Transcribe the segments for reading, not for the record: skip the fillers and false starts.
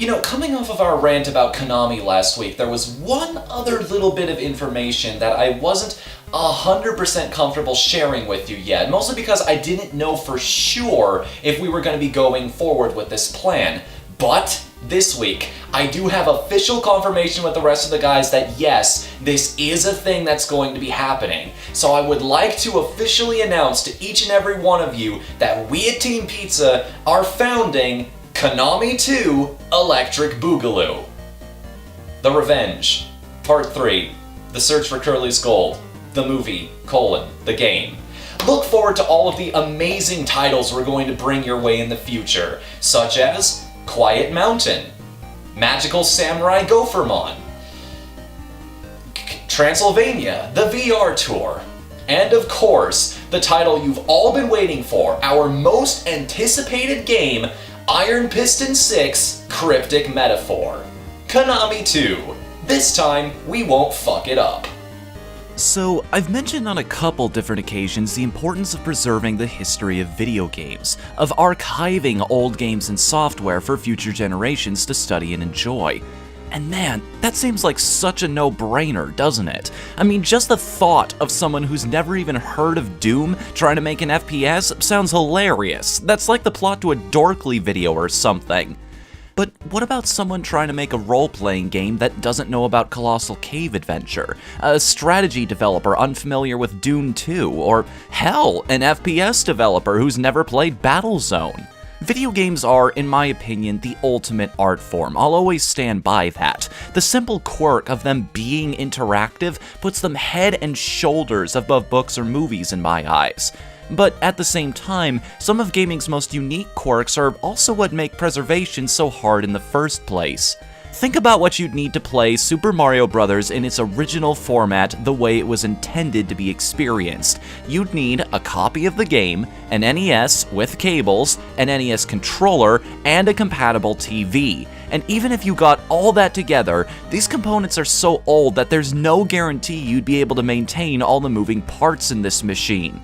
Coming off of our rant about Konami last week, there was one other little bit of information that I wasn't 100% comfortable sharing with you yet, mostly because I didn't know for sure if we were going to be going forward with this plan. But this week, I do have official confirmation with the rest of the guys that yes, this is a thing that's going to be happening. So I would like to officially announce to each and every one of you that we at Team Pizza are founding Konami 2 Electric Boogaloo. The Revenge, Part 3, The Search for Curly's Gold, the movie, the game. Look forward to all of the amazing titles we're going to bring your way in the future, such as Quiet Mountain, Magical Samurai Gophermon, Transylvania, the VR Tour, and of course, the title you've all been waiting for, our most anticipated game, Iron Piston 6 Cryptic Metaphor. Konami 2. This time, we won't fuck it up. So, I've mentioned on a couple different occasions the importance of preserving the history of video games, of archiving old games and software for future generations to study and enjoy. And man, that seems like such a no-brainer, doesn't it? I mean, just the thought of someone who's never even heard of Doom trying to make an FPS sounds hilarious. That's like the plot to a Dorkly video or something. But what about someone trying to make a role-playing game that doesn't know about Colossal Cave Adventure? A strategy developer unfamiliar with Dune 2? Or hell, an FPS developer who's never played Battlezone? Video games are, in my opinion, the ultimate art form. I'll always stand by that. The simple quirk of them being interactive puts them head and shoulders above books or movies in my eyes. But at the same time, some of gaming's most unique quirks are also what make preservation so hard in the first place. Think about what you'd need to play Super Mario Bros. In its original format the way it was intended to be experienced. You'd need a copy of the game, an NES with cables, an NES controller, and a compatible TV. And even if you got all that together, these components are so old that there's no guarantee you'd be able to maintain all the moving parts in this machine.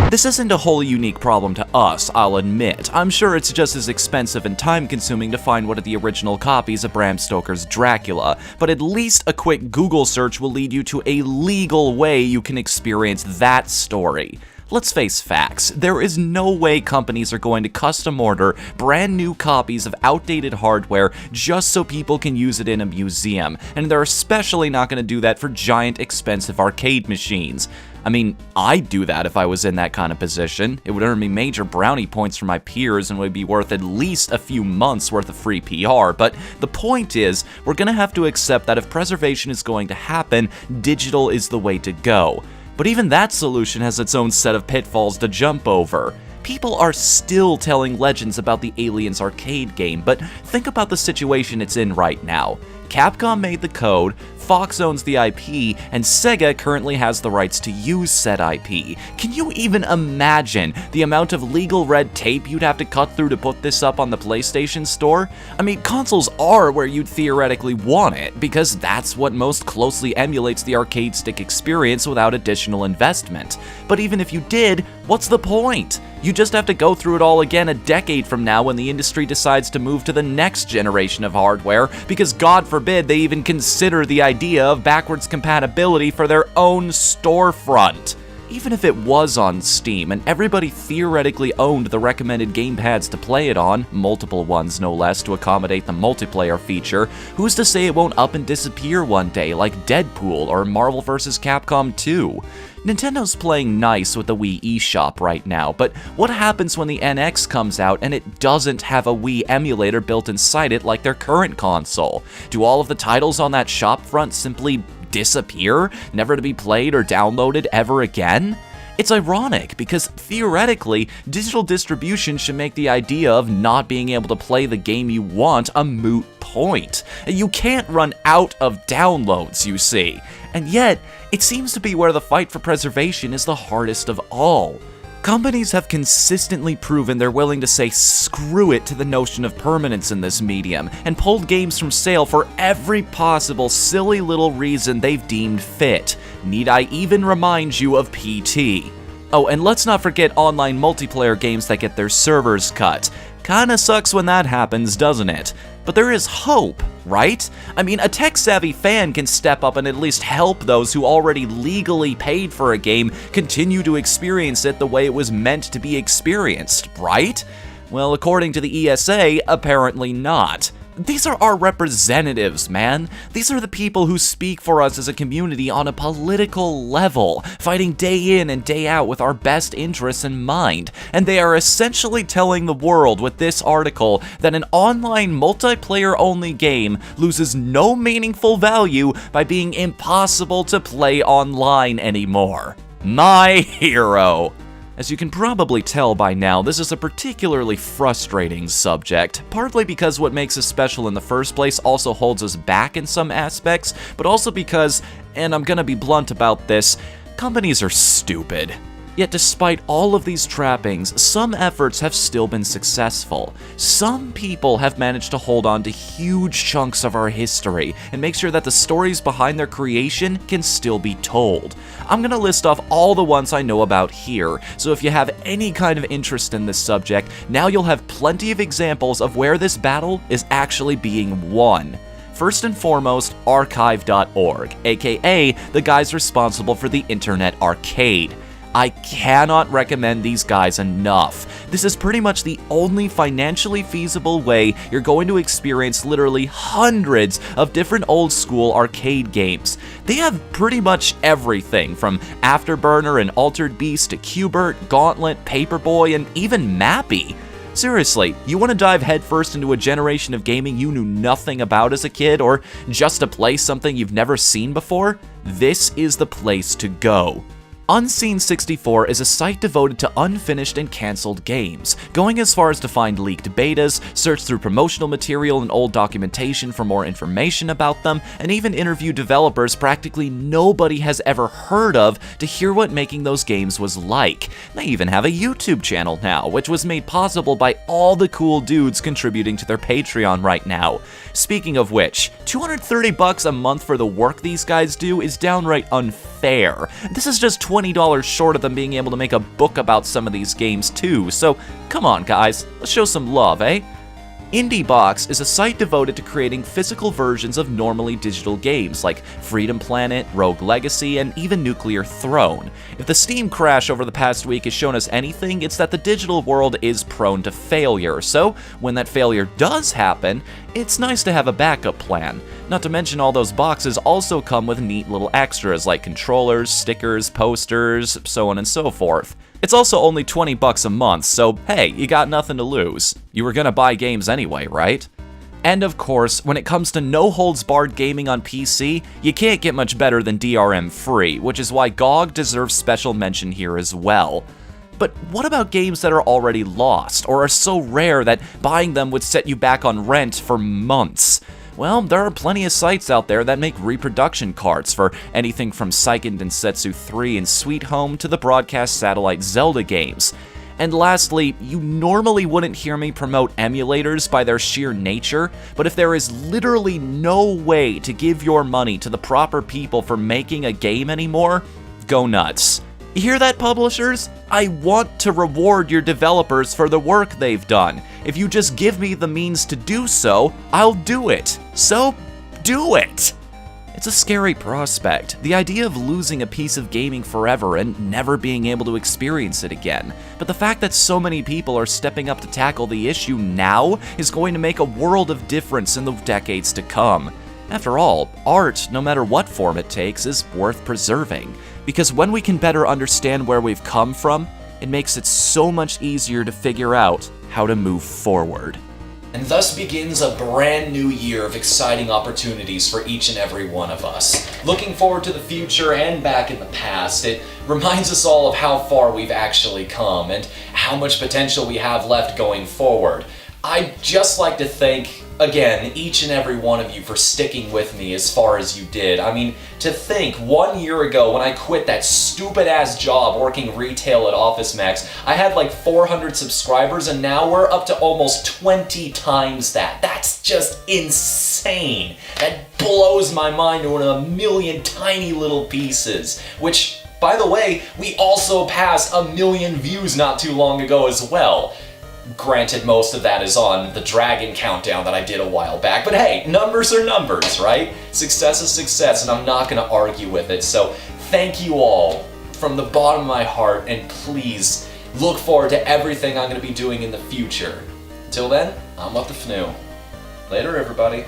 This isn't a wholly unique problem to us, I'll admit. I'm sure it's just as expensive and time-consuming to find one of the original copies of Bram Stoker's Dracula, but at least a quick Google search will lead you to a legal way you can experience that story. Let's face facts, there is no way companies are going to custom order brand new copies of outdated hardware just so people can use it in a museum, and they're especially not going to do that for giant expensive arcade machines. I mean, I'd do that if I was in that kind of position. It would earn me major brownie points from my peers and would be worth at least a few months worth of free PR, but the point is, we're gonna have to accept that if preservation is going to happen, digital is the way to go. But even that solution has its own set of pitfalls to jump over. People are still telling legends about the Aliens arcade game, but think about the situation it's in right now. Capcom made the code, Fox owns the IP, and Sega currently has the rights to use said IP. Can you even imagine the amount of legal red tape you'd have to cut through to put this up on the PlayStation Store? I mean, consoles are where you'd theoretically want it, because that's what most closely emulates the arcade stick experience without additional investment. But even if you did, what's the point? You just have to go through it all again a decade from now when the industry decides to move to the next generation of hardware, because God forbid they even consider the idea of backwards compatibility for their own storefront. Even if it was on Steam and everybody theoretically owned the recommended gamepads to play it on, multiple ones no less to accommodate the multiplayer feature, who's to say it won't up and disappear one day like Deadpool or Marvel vs. Capcom 2? Nintendo's playing nice with the Wii eShop right now, but what happens when the NX comes out and it doesn't have a Wii emulator built inside it like their current console? Do all of the titles on that shop front simply disappear, never to be played or downloaded ever again? It's ironic, because theoretically, digital distribution should make the idea of not being able to play the game you want a moot point. You can't run out of downloads, you see. And yet, it seems to be where the fight for preservation is the hardest of all. Companies have consistently proven they're willing to say screw it to the notion of permanence in this medium, and pulled games from sale for every possible silly little reason they've deemed fit. Need I even remind you of PT? Oh, and let's not forget online multiplayer games that get their servers cut. Kinda sucks when that happens, doesn't it? But there is hope, right? I mean, a tech-savvy fan can step up and at least help those who already legally paid for a game continue to experience it the way it was meant to be experienced, right? Well, according to the ESA, apparently not. These are our representatives, man. These are the people who speak for us as a community on a political level, fighting day in and day out with our best interests in mind. And they are essentially telling the world with this article that an online multiplayer-only game loses no meaningful value by being impossible to play online anymore. My hero. As you can probably tell by now, this is a particularly frustrating subject, partly because what makes us special in the first place also holds us back in some aspects, but also because, and I'm gonna be blunt about this, companies are stupid. Yet despite all of these trappings, some efforts have still been successful. Some people have managed to hold on to huge chunks of our history and make sure that the stories behind their creation can still be told. I'm gonna list off all the ones I know about here, so if you have any kind of interest in this subject, now you'll have plenty of examples of where this battle is actually being won. First and foremost, archive.org, aka the guys responsible for the Internet Arcade. I cannot recommend these guys enough. This is pretty much the only financially feasible way you're going to experience literally hundreds of different old school arcade games. They have pretty much everything from Afterburner and Altered Beast to Qbert, Gauntlet, Paperboy, and even Mappy. Seriously, you want to dive headfirst into a generation of gaming you knew nothing about as a kid, or just to play something you've never seen before? This is the place to go. Unseen64 is a site devoted to unfinished and cancelled games, going as far as to find leaked betas, search through promotional material and old documentation for more information about them, and even interview developers practically nobody has ever heard of to hear what making those games was like. They even have a YouTube channel now, which was made possible by all the cool dudes contributing to their Patreon right now. Speaking of which, $230 a month for the work these guys do is downright unfair. This is just $20 short of them being able to make a book about some of these games too, so come on guys, let's show some love, eh? IndieBox is a site devoted to creating physical versions of normally digital games like Freedom Planet, Rogue Legacy, and even Nuclear Throne. If the Steam crash over the past week has shown us anything, it's that the digital world is prone to failure, so when that failure does happen, it's nice to have a backup plan. Not to mention all those boxes also come with neat little extras like controllers, stickers, posters, so on and so forth. It's also only $20 a month, so hey, you got nothing to lose. You were gonna buy games anyway, right? And of course, when it comes to no-holds-barred gaming on PC, you can't get much better than DRM-free, which is why GOG deserves special mention here as well. But what about games that are already lost, or are so rare that buying them would set you back on rent for months? Well, there are plenty of sites out there that make reproduction carts for anything from Seiken Densetsu 3 and Sweet Home to the broadcast satellite Zelda games. And lastly, you normally wouldn't hear me promote emulators by their sheer nature, but if there is literally no way to give your money to the proper people for making a game anymore, go nuts. You hear that, publishers? I want to reward your developers for the work they've done. If you just give me the means to do so, I'll do it. So, do it! It's a scary prospect, the idea of losing a piece of gaming forever and never being able to experience it again. But the fact that so many people are stepping up to tackle the issue now is going to make a world of difference in the decades to come. After all, art, no matter what form it takes, is worth preserving. Because when we can better understand where we've come from, it makes it so much easier to figure out how to move forward. And thus begins a brand new year of exciting opportunities for each and every one of us. Looking forward to the future and back in the past, it reminds us all of how far we've actually come and how much potential we have left going forward. I'd just like to thank, again, each and every one of you for sticking with me as far as you did. I mean, to think 1 year ago when I quit that stupid-ass job working retail at Office Max, I had like 400 subscribers and now we're up to almost 20 times that. That's just insane. That blows my mind into a million tiny little pieces, which, by the way, we also passed 1 million views not too long ago as well. Granted, most of that is on the Dragon Countdown that I did a while back, but hey, numbers are numbers, right? Success is success, and I'm not gonna argue with it. So thank you all from the bottom of my heart, and please look forward to everything I'm gonna be doing in the future. Until then, I'm Whatthefnu. Later, everybody.